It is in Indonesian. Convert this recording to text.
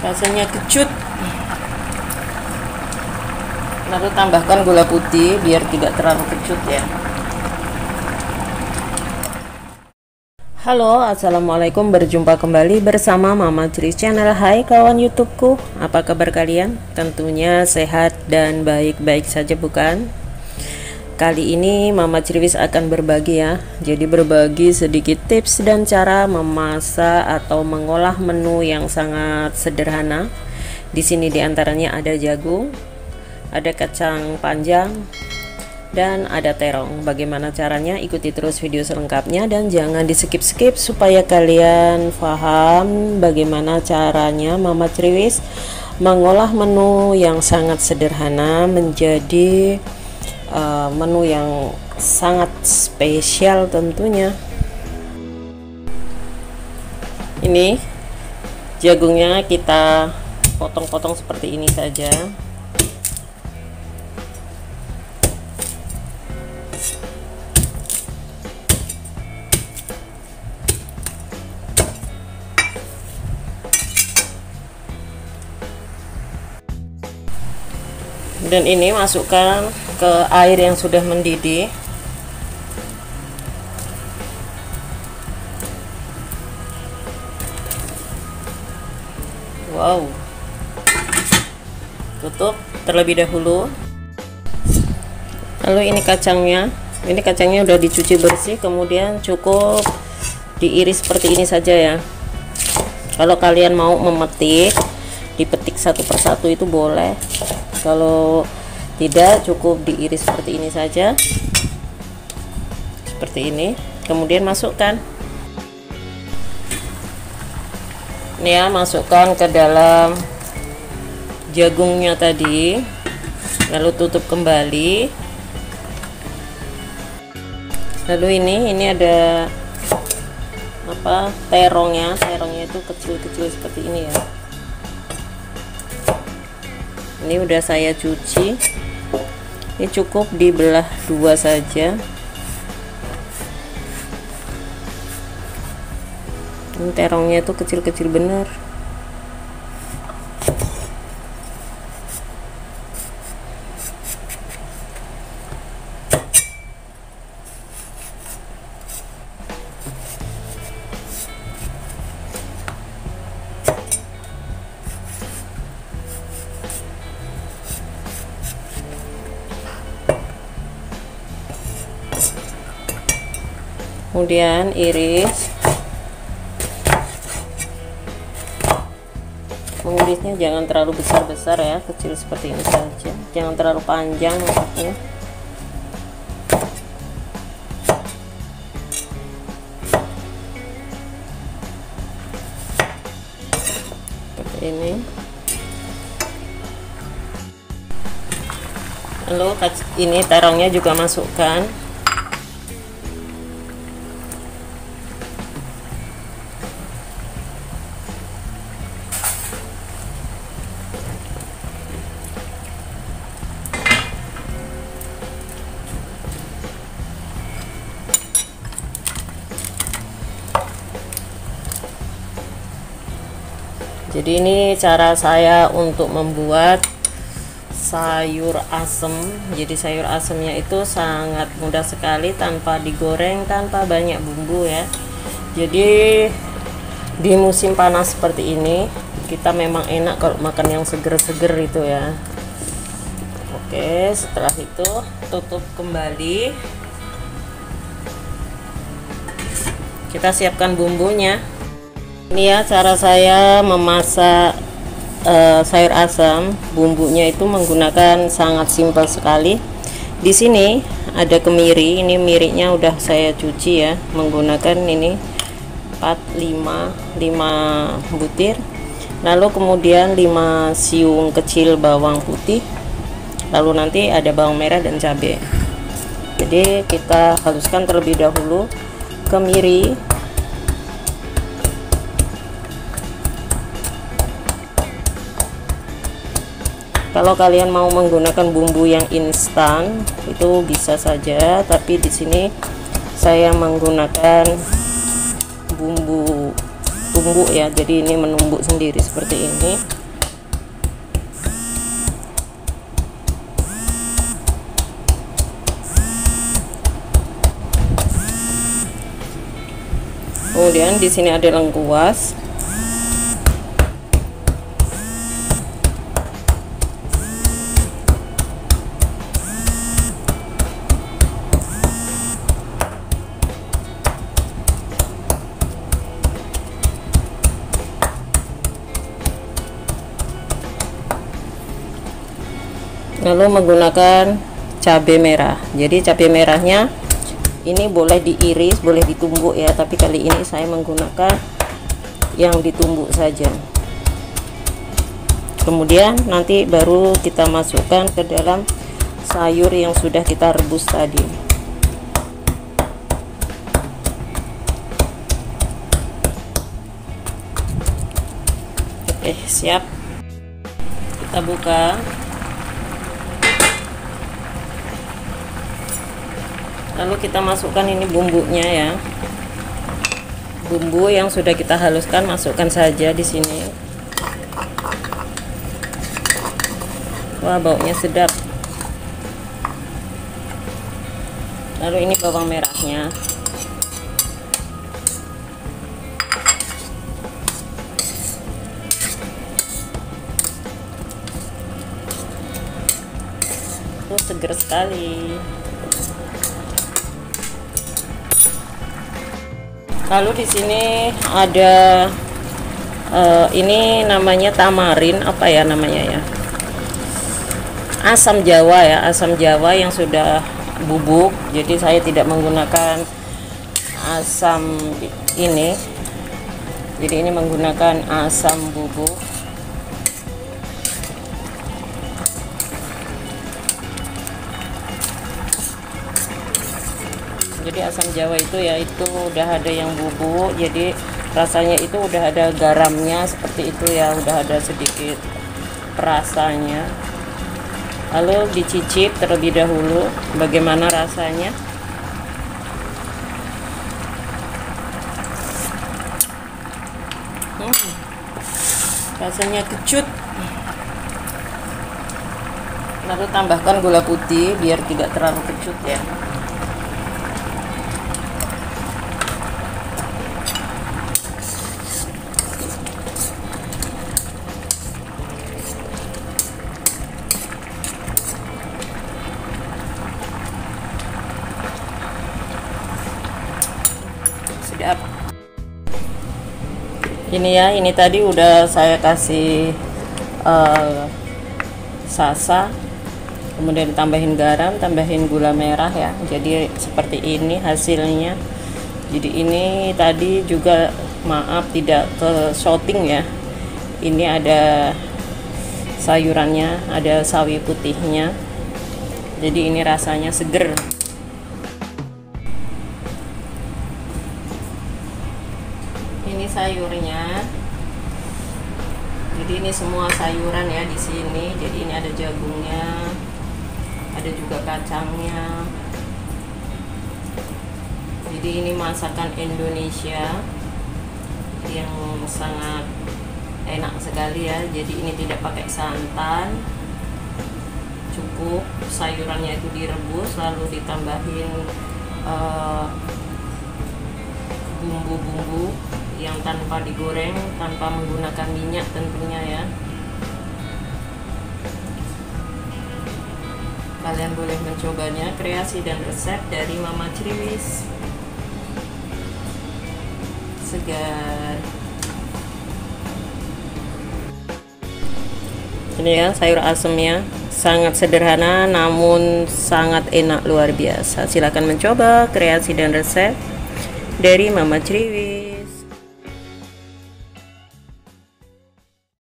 Rasanya kecut. Lalu tambahkan gula putih biar tidak terlalu kecut ya. Halo, assalamualaikum, berjumpa kembali bersama Mama Cris Channel. Hai kawan YouTubeku, apa kabar kalian? Tentunya sehat dan baik-baik saja bukan? Kali ini Mama Cris akan berbagi ya. Jadi berbagi sedikit tips dan cara memasak atau mengolah menu yang sangat sederhana. Di sini diantaranya ada jagung, ada kacang panjang, dan ada terong. Bagaimana caranya? Ikuti terus video selengkapnya dan jangan di skip-skip supaya kalian paham bagaimana caranya Mama Cris mengolah menu yang sangat sederhana menjadi menu yang sangat spesial tentunya. Ini jagungnya kita potong-potong seperti ini saja. Dan ini masukkan ke air yang sudah mendidih. Wow. Tutup terlebih dahulu. Lalu ini kacangnya. Ini kacangnya udah dicuci bersih, kemudian cukup diiris seperti ini saja ya. Kalau kalian mau memetik, dipetik satu persatu itu boleh. Kalau tidak, cukup diiris seperti ini saja, seperti ini. Kemudian masukkan ini ya, masukkan ke dalam jagungnya tadi, lalu tutup kembali. Lalu ini ada apa, terongnya itu kecil-kecil seperti ini ya. Ini udah saya cuci. Ini cukup dibelah dua saja. Ini terongnya itu kecil-kecil bener. Kemudian iris. Mengirisnya jangan terlalu besar-besar ya, kecil seperti ini saja. Jangan terlalu panjang maksudnya. Seperti ini. Lalu ini terongnya juga masukkan. Jadi ini cara saya untuk membuat sayur asem. Jadi sayur asemnya itu sangat mudah sekali, tanpa digoreng, tanpa banyak bumbu ya. Jadi di musim panas seperti ini kita memang enak kalau makan yang seger-seger itu ya. Oke, setelah itu tutup kembali. Kita siapkan bumbunya. Ini ya cara saya memasak sayur asam. Bumbunya itu menggunakan sangat simpel sekali. Di sini ada kemiri. Ini mirinya udah saya cuci ya, menggunakan ini 5 butir. Lalu kemudian 5 siung kecil bawang putih. Lalu nanti ada bawang merah dan cabai. Jadi kita haluskan terlebih dahulu kemiri. Kalau kalian mau menggunakan bumbu yang instan itu bisa saja, tapi di sini saya menggunakan bumbu tumbuk ya, jadi ini menumbuk sendiri seperti ini. Kemudian di sini ada lengkuas. Lalu menggunakan cabai merah. Jadi cabai merahnya ini boleh diiris, boleh ditumbuk ya, tapi kali ini saya menggunakan yang ditumbuk saja. Kemudian nanti baru kita masukkan ke dalam sayur yang sudah kita rebus tadi. Oke, siap. Kita buka. Lalu kita masukkan ini bumbunya ya. Bumbu yang sudah kita haluskan masukkan saja di sini. Wah, baunya sedap. Lalu ini bawang merahnya. Tuh, seger sekali. Lalu di sini ada ini namanya tamarin, apa ya namanya ya? Asam Jawa ya, asam Jawa yang sudah bubuk. Jadi saya tidak menggunakan asam ini. Jadi ini menggunakan asam bubuk. Jadi asam Jawa itu ya, itu udah ada yang bubuk, jadi rasanya itu udah ada garamnya seperti itu ya, udah ada sedikit rasanya. Lalu dicicip terlebih dahulu bagaimana rasanya. Rasanya kecut. Lalu tambahkan gula putih biar tidak terlalu kecut ya. Sedap. Ini ya, ini tadi udah saya kasih sasa, kemudian tambahin garam, tambahin gula merah ya. Jadi seperti ini hasilnya. Jadi ini tadi juga maaf tidak ke shooting ya. Ini ada sayurannya, ada sawi putihnya. Jadi ini rasanya seger. Ini sayurnya. Jadi ini semua sayuran ya di sini. Jadi ini ada jagungnya, ada juga kacangnya. Jadi ini masakan Indonesia yang sangat enak sekali ya. Jadi ini tidak pakai santan, cukup sayurannya itu direbus lalu ditambahin bumbu-bumbu yang tanpa digoreng, tanpa menggunakan minyak tentunya ya. Kalian boleh mencobanya, kreasi dan resep dari Mama Criwis. Segar. Ini ya sayur asemnya, sangat sederhana namun sangat enak luar biasa. Silahkan mencoba kreasi dan resep dari Mama Criwis.